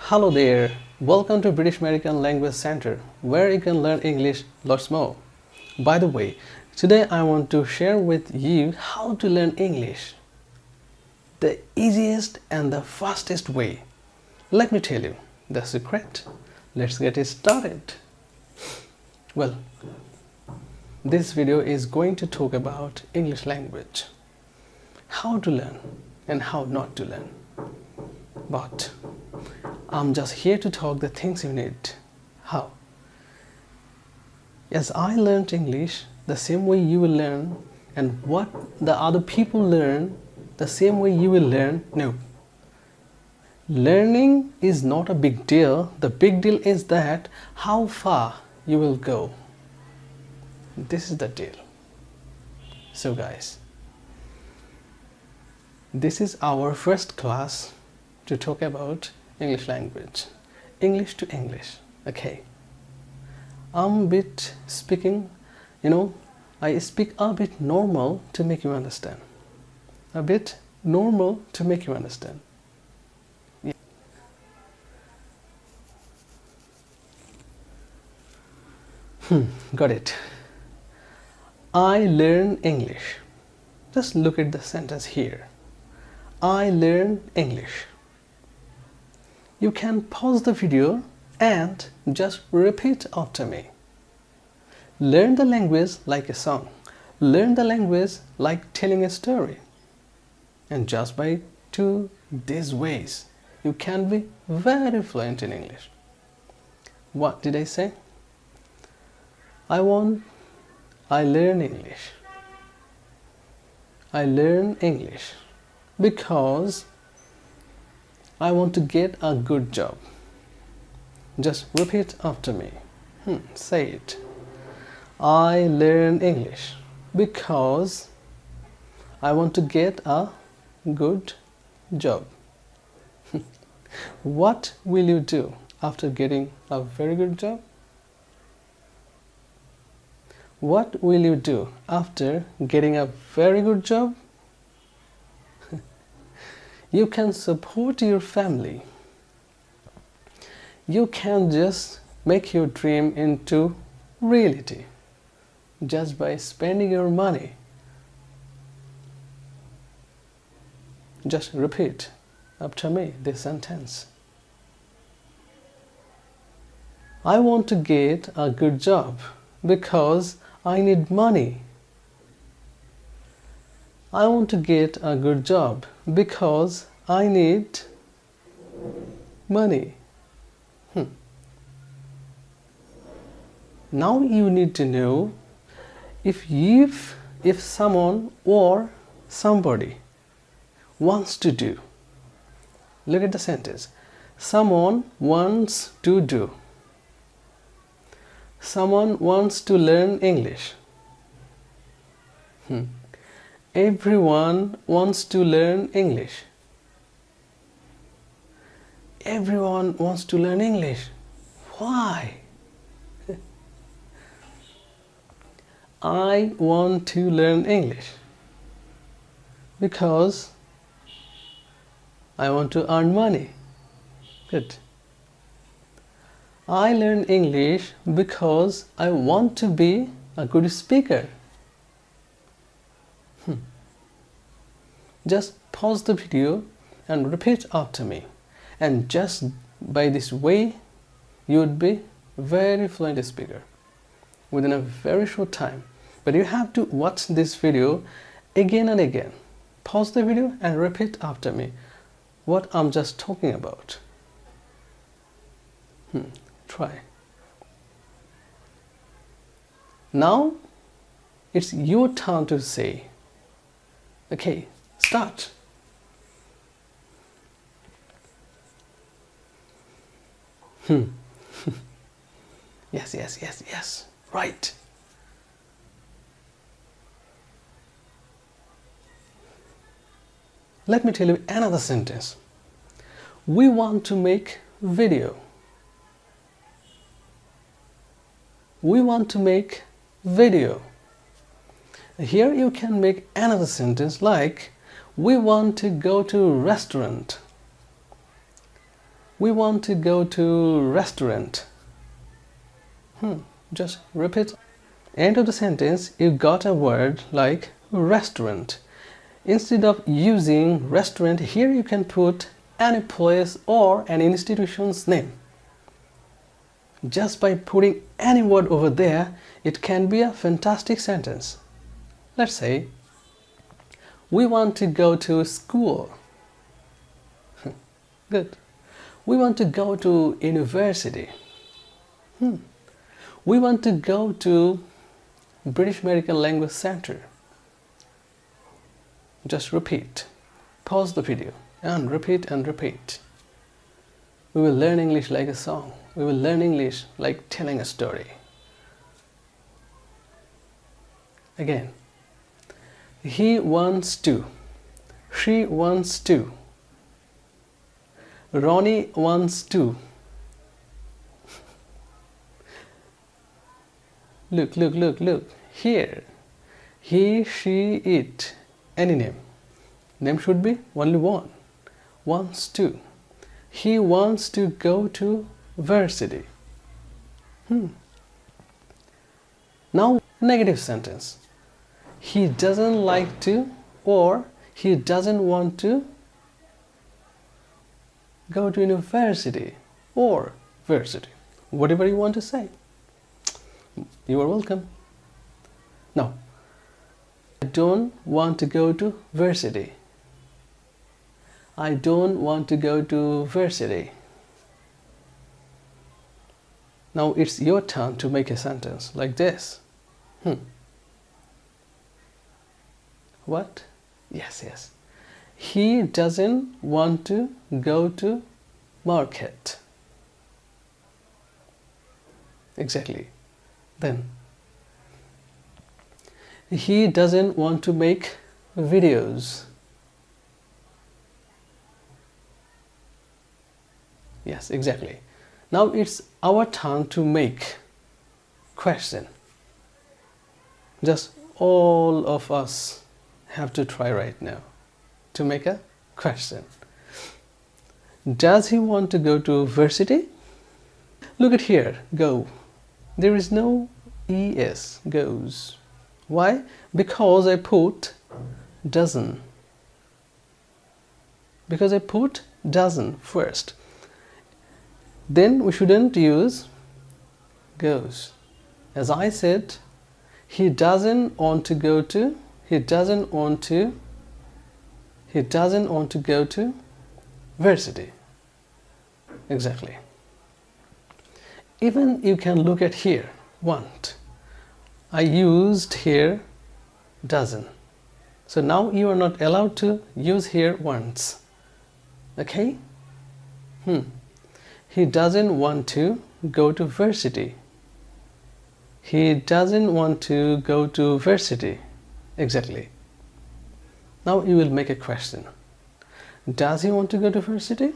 Hello there, welcome to British American Language Center, where you can learn English lots more. By the way, today I want to share with you how to learn English. The easiest and the fastest way. Let me tell you the secret. Let's get it started. Well, this video is going to talk about English language. How to learn and how not to learn. But I'm just here to talk the things you need. How? As I learned English, the same way you will learn, and what the other people learn, the same way you will learn. No. Learning is not a big deal. The big deal is that how far you will go. This is the deal. So guys, this is our first class to talk about English language. English to English. Okay. I'm a bit speaking, I speak a bit normal to make you understand. A bit normal to make you understand. Yeah. Got it. I learn English. Just look at the sentence here. I learn English. You can pause the video and just repeat after me. Learn the language like a song. Learn the language like telling a story. And just by these ways, you can be very fluent in English. What did I say? I learn English. I learn English because I want to get a good job. Just repeat after me. Say it. I learn English because I want to get a good job. What will you do after getting a very good job? What will you do after getting a very good job? You can support your family. You can just make your dream into reality just by spending your money. Just repeat after me this sentence. I want to get a good job because I need money. I want to get a good job because I need money. Now you need to know if someone or somebody wants to do. Look at the sentence. Someone wants to do. Someone wants to learn English. Everyone wants to learn English. Everyone wants to learn English. Why? I want to learn English because I want to earn money. Good. I learn English because I want to be a good speaker. Just pause the video and repeat after me. And just by this way, you would be very fluent speaker within a very short time. But you have to watch this video again and again. Pause the video and repeat after me what I'm just talking about. Try. Now it's your turn to say. Okay, start. Yes. Right. Let me tell you another sentence. We want to make video. We want to make video. Here you can make another sentence like we want to go to a restaurant. We want to go to restaurant. Just repeat. End of the sentence, you got a word like restaurant. Instead of using restaurant, here you can put any place or an institution's name. Just by putting any word over there, it can be a fantastic sentence. Let's say, we want to go to school. Good. We want to go to university. We want to go to British American Language Center. Just repeat. Pause the video and repeat and repeat. We will learn English like a song. We will learn English like telling a story. Again. He wants to. She wants to. Ronnie wants to. Look, look, look, look. Here. He, she, it. Any name. Name should be only one. Wants to. He wants to go to Varsity. Now, negative sentence. He doesn't like to, or he doesn't want to go to university or varsity. Whatever you want to say. You are welcome. Now, I don't want to go to varsity. I don't want to go to varsity. Now it's your turn to make a sentence like this. What? Yes. He doesn't want to go to market. Exactly. Then, he doesn't want to make videos. Yes, exactly. Now it's our turn to make question. Just all of us have to try right now to make a question. Does he want to go to varsity? Look at here, go. There is no es, goes. Why? Because I put doesn't. Because I put doesn't first. Then we shouldn't use goes. As I said, he doesn't want to go to, he doesn't want to go to varsity. Exactly. Even you can look at here, want. I used here doesn't. So now you are not allowed to use here wants. Okay? He doesn't want to go to varsity. He doesn't want to go to varsity. Exactly. Now you will make a question. Does he want to go to varsity?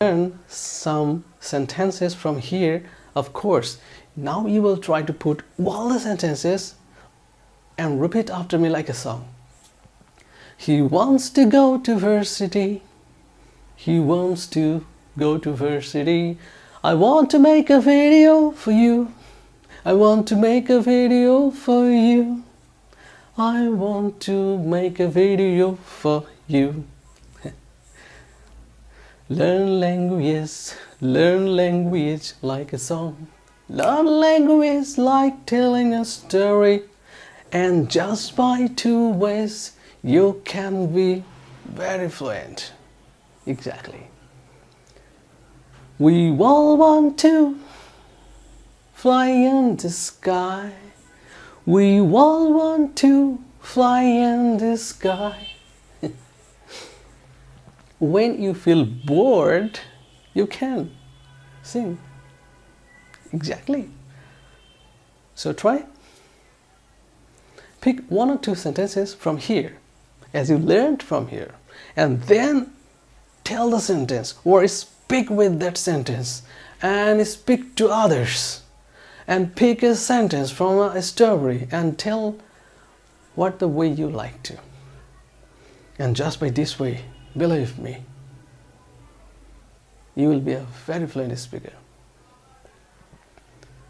Learn some sentences from here, of course. Now you will try to put all the sentences and repeat after me like a song. He wants to go to varsity. He wants to go to varsity. I want to make a video for you. I want to make a video for you. I want to make a video for you. Learn language like a song. Learn language like telling a story. And just by 2 ways, you can be very fluent. Exactly. We all want to fly in the sky. We all want to fly in the sky. When you feel bored, you can sing. Exactly. So try. Pick 1 or 2 sentences from here, as you learned from here, and then tell the sentence or speak with that sentence and speak to others. And pick a sentence from a story and tell what the way you like to. And just by this way, believe me, you will be a very fluent speaker.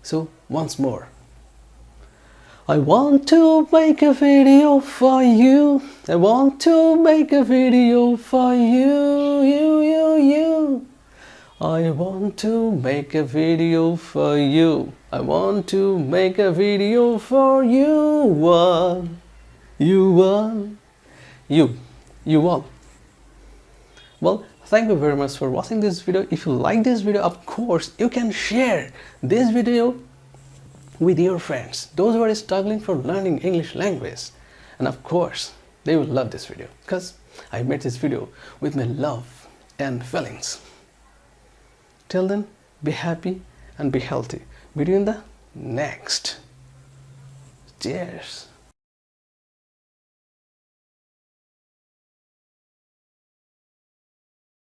So once more, I want to make a video for you. I want to make a video for you. I want to make a video for you. I want to make a video for you. One, you one, you all. Well, thank you very much for watching this video. If you like this video, of course, you can share this video with your friends, those who are struggling for learning English language. And of course, they will love this video because I made this video with my love and feelings. Till then, be happy and be healthy. Meet you in the next. Cheers.